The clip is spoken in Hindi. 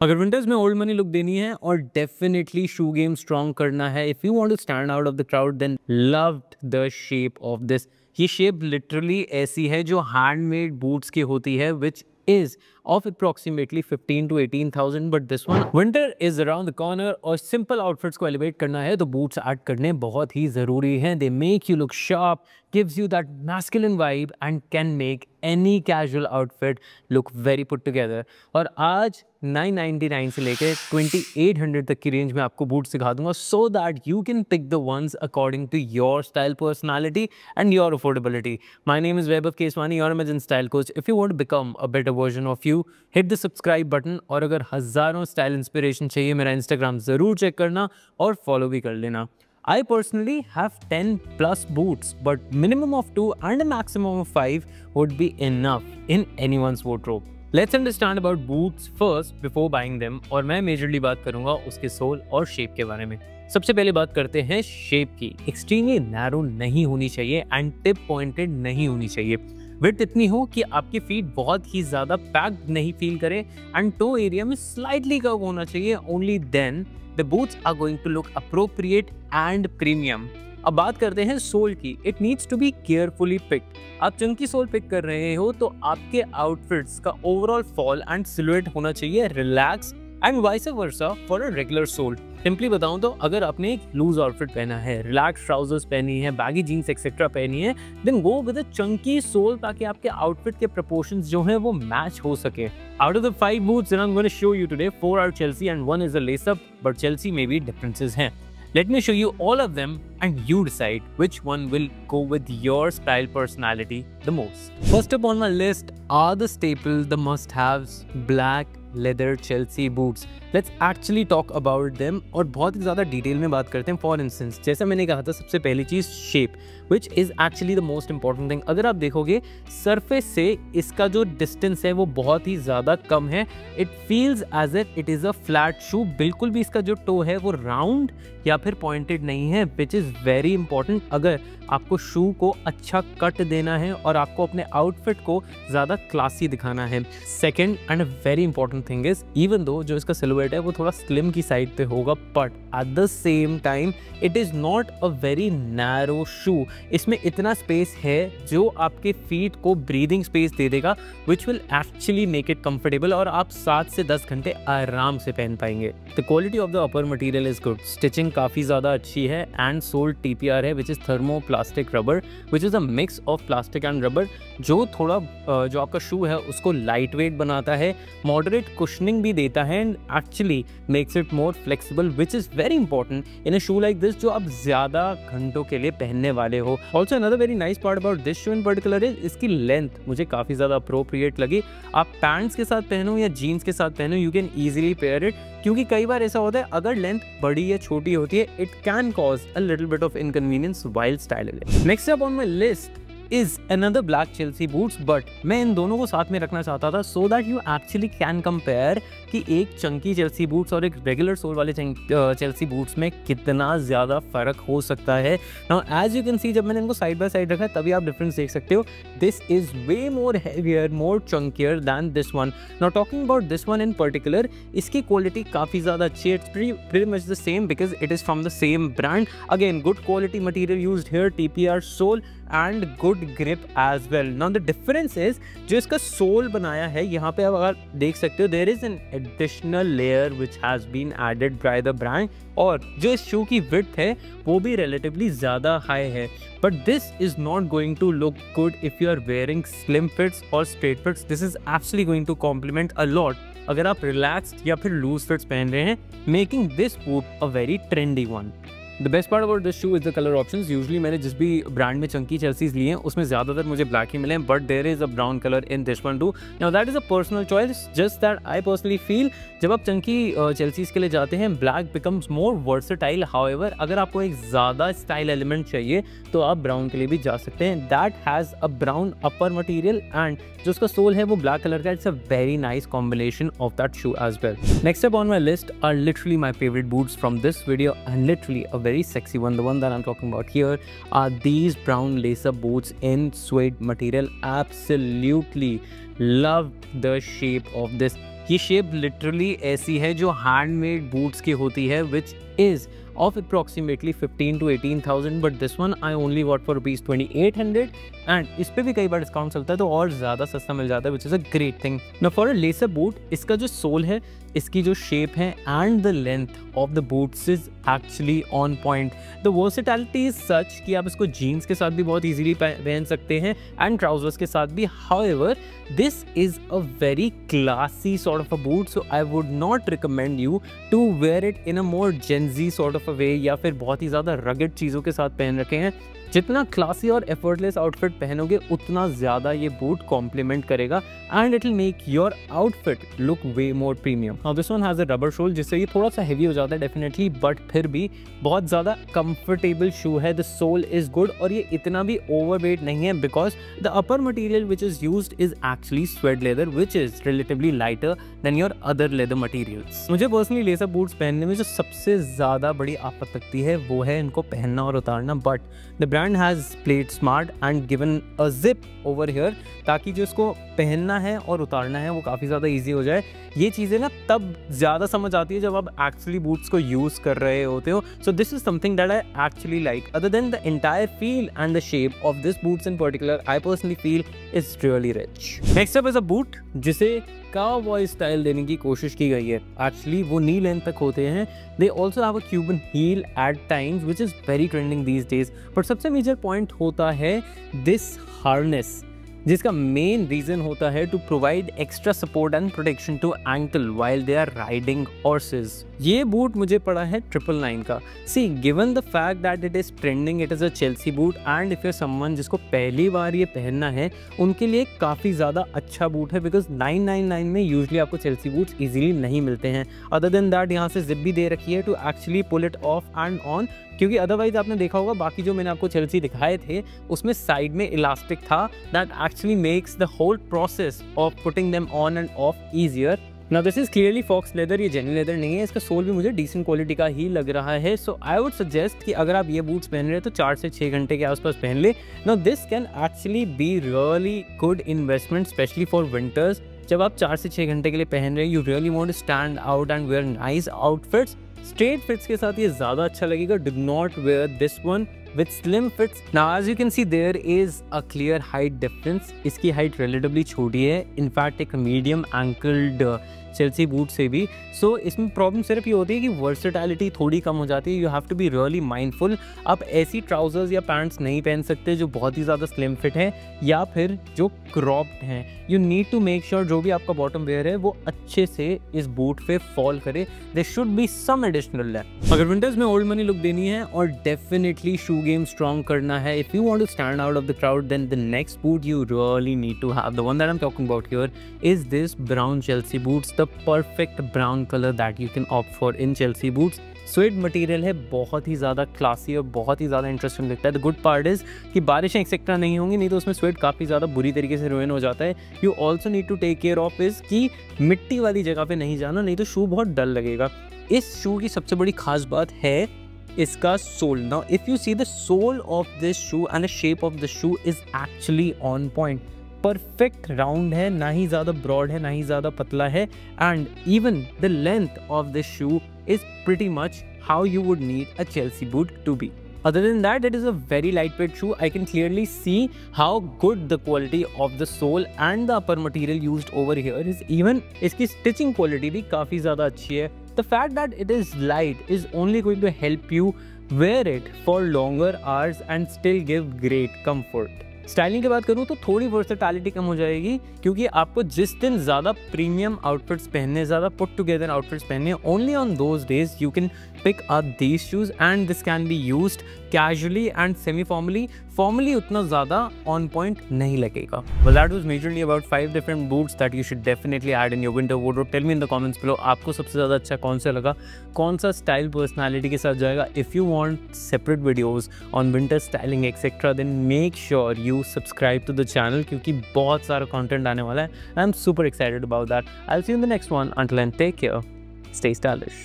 अगर विंटर्स में ओल्ड मनी लुक देनी है और डेफिनेटली शू गेम स्ट्रॉन्ग करना है, if you want to stand out of the crowd, then loved the shape of this. ये शेप लिटरली ऐसी है जो हैंडमेड बूट्स की होती है, विच is of approximately 15 to 18,000, but this one winter is around the corner और simple outfits को elevate करना है तो boots add करने बहुत ही ज़रूरी हैं। They make you look sharp, gives you that masculine vibe and can make any casual outfit look very put together। और आज 999 से लेकर 2800 तक की रेंज में आपको बूट सिखा दूंगा, so that you can pick the ones according to your style, personality and your affordability। My name is Vaibhav Keswani, you're Imagine Style Coach। If you want to become a better version of you, hit the subscribe button। और अगर हज़ारों स्टाइल इंस्पिरेशन चाहिए, मेरा इंस्टाग्राम ज़रूर चेक करना और फॉलो भी कर लेना। I personally have 10 plus boots, but minimum of 2 and a maximum of 5 would be enough in anyone's wardrobe। Let's understand about boots first before buying them। और मैं मेजरली बात करूंगा उसके सोल और शेप के बारे में। सबसे पहले बात करते हैं शेप की। एक्सट्रीमली नैरो नहीं होनी चाहिए एंड टिप पॉइंटेड नहीं होनी चाहिए। विड्थ इतनी हो कि आपके फीट बहुत ही ज़्यादा पैक्ड नहीं फील करे एंड टो एरिया में स्लाइटली कर्व होना चाहिए। Only then the boots are going to look appropriate and premium। अब बात करते हैं सोल की। It needs to be carefully picked। आप चंकी सोल पिक कर रहे हो तो आपके आउटफिट्स का ओवरऑल फॉल एंड सिलुएट होना चाहिए relax and vice versa for a regular sole. Simply बताऊं तो अगर आपने एक लूज आउटफिट पहना है, रिलैक्स ट्राउजर्स पहनी है, बैगी जीन्स एक्सेट्रा पहनी है, then go with a chunky sole ताकि आपके आउटफिट के प्रोपोर्शंस जो हैं वो मैच हो सके। Out of the 5 boots that I'm going to show you today, 4 are Chelsea and 1 is a lace-up, but Chelsea में भी differences हैं। Let me show you all of them and you decide which one will go with your style personality the most। First up on my list are the staples, the must-haves, black leather Chelsea boots। Let's actually talk about them और बहुत ही ज़्यादा डिटेल में बात करते हैं। फॉर इंस्टेंस, जैसा मैंने कहा था, सबसे पहली चीज़ shape, which is actually the most important thing. अगर आप देखोगे सरफेस से इसका जो डिस्टेंस है वो बहुत ही ज़्यादा कम है। It feels as if it is a flat shoe. बिल्कुल भी इसका जो टो है वो राउंड या फिर पॉइंटेड नहीं है, विच इज़ वेरी इंपॉर्टेंट अगर आपको शू को अच्छा कट देना है और आपको अपने आउटफिट को ज़्यादा क्लासी दिखाना है। Second and a very important thing is, even though जो इसका सिलुएट है वो थोड़ा स्लिम की साइड पे होगा, but at the same time it is not a very narrow shoe. इसमें इतना स्पेस है जो आपके फीट को ब्रीदिंग स्पेस दे देगा, which will actually make it comfortable और आप 7 से 10 घंटे आराम से पहन पाएंगे। The quality of the upper material is good. Stitching काफ़ी ज़्यादा अच्छी है एंड सोल्ड TPR है, which is thermoplastic rubber, which is a mix of plastic and rubber, जो थोड़ा जो आपका शू है उसको लाइट वेट बनाता है, मॉडरेट कुशनिंग भी देता है and actually makes it more flexible, which is very important in a shoe like this जो आप ज़्यादा घंटों के लिए पहनने वाले हो। Also another very nice part about this shoe in particular is इसकी लेंथ मुझे काफ़ी ज़्यादा अप्रोप्रिएट लगी। आप पैंट्स के साथ पहनो या जीन्स के साथ पहनो, you can easily pair it, क्योंकि कई बार ऐसा होता है अगर लेंथ बड़ी या छोटी होती है, it can cause a little bit of inconvenience while styling. Next up on my list is another black Chelsea boots, but मैं इन दोनों को साथ में रखना चाहता था so that you actually can compare कि एक चंकी Chelsea boots और एक रेगुलर सोल वाले Chelsea boots में कितना ज़्यादा फ़र्क हो सकता है। Now as you can see, जब मैंने इनको साइड बाय साइड रखा तभी आप डिफरेंस देख सकते हो। This is way more heavier, more chunkier than this one। Now talking about this one in particular, इसकी क्वालिटी काफ़ी ज़्यादा अच्छी है। It's pretty much the same because it is from the same brand। Again, good quality material used here, TPR sole and good grip as well। Now the difference is जो इसका सोल बनाया है, यहाँ पे आप अगर देख सकते हो there is an additional layer which has been added by the brand, और जो इस शू की विड्थ है वो भी relatively ज़्यादा हाई है, but this is not going to look good if you are wearing slim fits or straight fits। This is actually going to complement a lot अगर आप relaxed या फिर loose fits पहन रहे हैं, making this boot a very trendy one। The best part about this shoe is the color options। Usually मैंने जिस भी ब्रांड में चंकी चेल्सीज लिए हैं उसमें ज़्यादातर मुझे ब्लैक ही मिले हैं, but there is a brown colour in this one too. Now that is a personal choice, just that I personally feel जब आप चंकी चेल्सीज के लिए जाते हैं black becomes more versatile. However अगर आपको एक ज़्यादा स्टाइल एलिमेंट चाहिए तो आप ब्राउन के लिए भी जा सकते हैं। That has a brown upper material and जो उसका सोल है वो ब्लैक कलर का। It's a very nice combination of that shoe as well. Next up on my list are literally my favourite boots from this video and literally a very sexy one. The one that I'm talking about here are these brown lace-up boots in suede material। Absolutely loved the shape of this। ये शेप लिटरली ऐसी है जो हैंडमेड बूट्स की होती है, which is of approximately 15 to 18,000, but this one I only got for rupees 2800 and इस पे भी कई बार डिस्काउंट चलता है तो और ज़्यादा सस्ता मिल जाता है, which is a great thing. Now for a lacer boot, इसका जो सोल है, इसकी जो शेप है and the length of the boots is actually on point. The versatility is such कि आप इसको जीन्स के साथ भी बहुत easily पहन सकते हैं and trousers के साथ भी. However, this is a very classy sort of a boot, so I would not recommend you to wear it in a more Gen Z sort of a way या फिर बहुत ही ज़्यादा rugged चीज़ों के साथ पहन रखे हैं. जितना क्लासी और एफर्टलेस आउटफिट पहनोगे उतना ज़्यादा ये बूट कॉम्प्लीमेंट करेगा and it will make your outfit look way more premium. Now this one has a rubber sole जिससे ये थोड़ा सा हेवी हो जाता है डेफिनेटली, बट फिर भी बहुत ज़्यादा कंफर्टेबल शू है. द सोल इज़ गुड और ये इतना भी ओवरवेट नहीं है because the upper material which is used is actually swayed leather which is relatively lighter than your other leather materials. मुझे पर्सनली लेसर बूट्स पहनने में जो सबसे ज़्यादा बड़ी आफत लगती है वो है इनको पहनना और उतारना, but the brand has played smart and given a zip over here ताकि जो इसको पहनना है और उतारना है वो काफ़ी ज़्यादा इजी हो जाए. ये चीज़ें ना तब ज़्यादा समझ आती है जब आप एक्चुअली बूट्स को यूज़ कर रहे होते हो. So this is something that I actually like. Other than the entire feel and the shape of this boots in particular I personally feel is really rich. Next up is a boot जिसे काउबॉय स्टाइल देने की कोशिश की गई है. एक्चुअली वो नी लेंथ तक होते हैं. They also have a Cuban heel at times which is very trending these days. बट सबसे मेजर पॉइंट होता है दिस हार्नेस, जिसका मेन रीजन होता है to provide extra support and protection to ankle while they are riding horses. ये बूट मुझे पड़ा है 999 का. See given the fact that it is trending, it is a Chelsea boot and if you someone जिसको पहली बार ये पहनना है उनके लिए काफ़ी ज़्यादा अच्छा बूट है बिकॉज 999 में यूजली आपको चेल्सी बूट्स ईजिली नहीं मिलते हैं. अदर देन दैट यहाँ से जिप भी दे रखी है to actually pull it off and on, क्योंकि अदरवाइज आपने देखा होगा बाकी जो मैंने आपको चेल्सी दिखाए थे उसमें साइड में इलास्टिक था that actually makes the whole process of putting them on and off easier. Now this is clearly faux leather, ये जेन्युइन लेदर नहीं है. इसका सोल भी मुझे डिसेंट क्वालिटी का ही लग रहा है. सो आई वुड सजेस्ट कि अगर आप ये बूट्स पहन रहे हैं तो 4 से 6 घंटे के आसपास पहन ले. Now this can actually be really good investment specially for winters. जब आप 4 से 6 घंटे के लिए पहन रहे हैं, you really want to stand out and wear nice outfits. Straight fits के साथ ये ज़्यादा अच्छा लगेगा. Do not wear this one with slim fits. Now as you can see there is a clear height difference. इसकी हाइट रिलेटिवली छोटी है, इनफैक्ट एक मीडियम एंकल्ड चेल्सी बूट से भी. सो इसमें प्रॉब्लम सिर्फ ये होती है कि वर्सेटैलिटी थोड़ी कम हो जाती है. You have to be really mindful. आप ऐसी ट्राउजर्स या पैंट्स नहीं पहन सकते जो बहुत ही ज़्यादा स्लिम फिट है या फिर जो क्रॉप्ड हैं. You need to make sure जो भी आपका बॉटम वेयर है वो अच्छे से इस बूट पे फॉल करे. There should be some additional length. अगर विंटर्स में ओल्ड मनी लुक देनी है और डेफिनेटली शू गेम स्ट्रॉन्ग करना है, if you want to stand out of the crowd, then the next boot you really need to have, the one that I am talking about here, is this brown Chelsea boots. The perfect brown color that you can opt for in Chelsea boots. Swayed material है, बहुत ही ज़्यादा क्लासी और बहुत ही ज़्यादा इंटरेस्टिंग दिखता है. द गुड पार्ट इज़ कि बारिशें एक्सेट्रा नहीं होंगी, नहीं तो उसमें स्वेड काफ़ी ज़्यादा बुरी तरीके से रुइन हो जाता है. You also need to take care of is कि मिट्टी वाली जगह पे नहीं जाना, नहीं तो शू बहुत डल लगेगा. इस शू की सबसे बड़ी खास बात है इसका sole. Now if you see the sole of this shoe and the shape of the shoe is actually on point. Perfect round है, ना ही ज़्यादा ब्रॉड है ना ही ज़्यादा पतला है. And even the length of this shoe is pretty much how you would need a Chelsea boot to be. Other than that, it is a very lightweight shoe. I can clearly see how good the quality of the sole and the upper material used over here is. Even इसकी stitching quality भी काफ़ी ज़्यादा अच्छी है. The fact that it is light is only going to help you wear it for longer hours and still give great comfort. Styling की बात करूँ तो थोड़ी वर्सेटैलिटी कम हो जाएगी क्योंकि आपको जिस दिन ज़्यादा प्रीमियम आउटफिट्स पहनने, ज़्यादा पुट टुगेदर आउटफिट्स पहनने, only on those days you can pick up these shoes and this can be used casually and semi formally. Formally उतना ज़्यादा ऑन पॉइंट नहीं लगेगा. Well, that was majorly about 5 different boots that you should definitely add in your winter wardrobe. Tell me in the comments below आपको सबसे ज़्यादा अच्छा कौन सा लगा, कौन सा स्टाइल पर्सनैलिटी के साथ जाएगा. If you want separate videos on winter styling etc, then make sure you subscribe to the channel क्योंकि बहुत सारा content आने वाला है. I'm super excited about that. I'll see you in the next one. Until then, take care. Stay stylish.